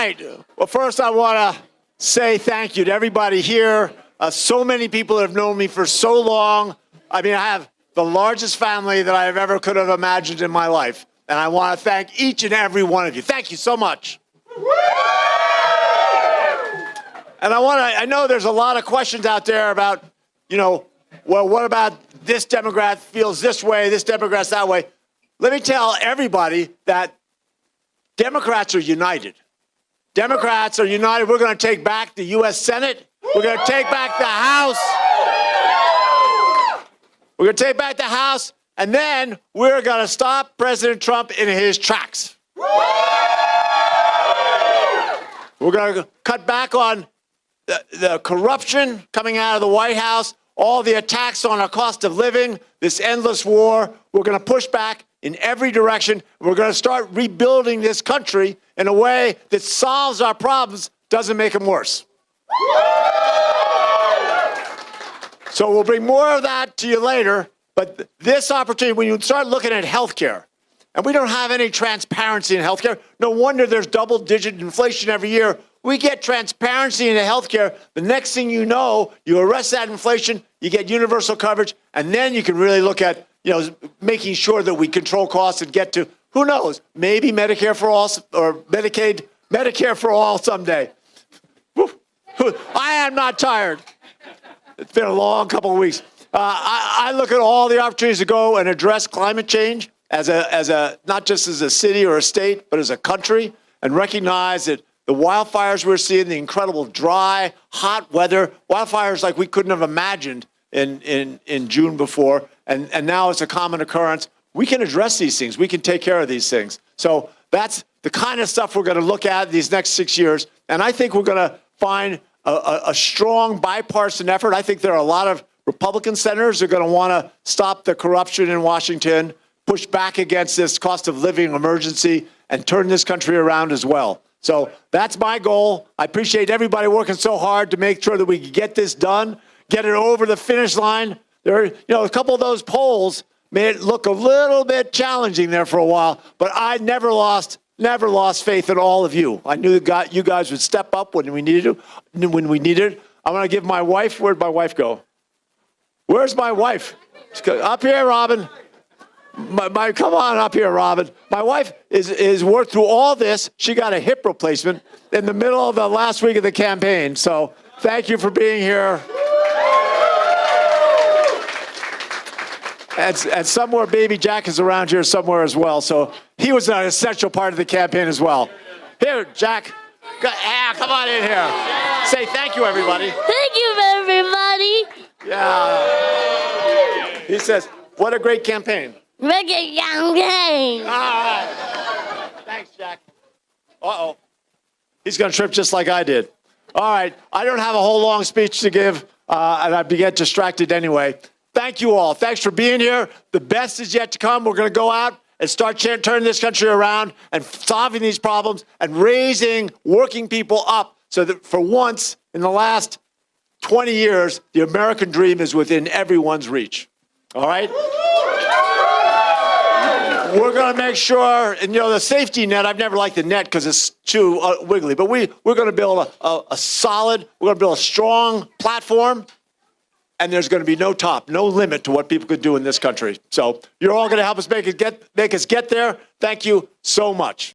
right. Well, first I want to say thank you to everybody here. So many people have known me for so long. I mean, I have the largest family that I ever could have imagined in my life. And I want to thank each and every one of you. Thank you so much. And I know there's a lot of questions out there about, well, what about this Democrat feels this way, this Democrat's that way. Let me tell everybody that Democrats are united. Democrats are united. We're going to take back the U.S. Senate. We're going to take back the House. We're going to take back the House, and then we're going to stop President Trump in his tracks. We're going to cut back on the corruption coming out of the White House, all the attacks on our cost of living, this endless war. We're going to push back in every direction. We're going to start rebuilding this country in a way that solves our problems, doesn't make them worse. So we'll bring more of that to you later. But this opportunity, when you start looking at healthcare, and we don't have any transparency in healthcare, no wonder there's double-digit inflation every year. We get transparency into healthcare. The next thing you know, you arrest that inflation, you get universal coverage, and then you can really look at making sure that we control costs and get to, who knows, maybe Medicare for all or Medicare for all someday. I am not tired. It's been a long couple of weeks. I look at all the opportunities to go and address climate change as a not just as a city or a state, but as a country, and recognize that the wildfires we're seeing, the incredible dry, hot weather, wildfires like we couldn't have imagined in June before, and now it's a common occurrence. We can address these things. We can take care of these things. So that's the kind of stuff we're going to look at these next 6 years. And I think we're going to find a strong bipartisan effort. I think there are a lot of Republican senators who are going to want to stop the corruption in Washington, push back against this cost of living emergency, and turn this country around as well. So that's my goal. I appreciate everybody working so hard to make sure that we can get this done, get it over the finish line. There, a couple of those polls made it look a little bit challenging there for a while, but I never lost faith in all of you. I knew that you guys would step up when we needed it. I'm going to give my wife. Where'd my wife go? Where's my wife? Up here, Robin. Come on up here, Robin. My wife is worked through all this. She got a hip replacement in the middle of the last week of the campaign. So thank you for being here. And somewhere baby Jack is around here somewhere as well. So he was an essential part of the campaign as well. Here, Jack. Come on in here. Say thank you, everybody. Thank you, everybody. Yeah. He says, what a great campaign. Make it campaign. All right. Thanks, Jack. Uh-oh. He's going to trip just like I did. All right. I don't have a whole long speech to give, and I get distracted anyway. Thank you all. Thanks for being here. The best is yet to come. We're going to go out and start turning this country around and solving these problems and raising working people up so that for once in the last 20 years, the American dream is within everyone's reach. All right? We're going to make sure, and the safety net, I've never liked the net because it's too wiggly, but we're going to build a strong platform, and there's going to be no limit to what people could do in this country. So you're all going to help us make us get there. Thank you so much.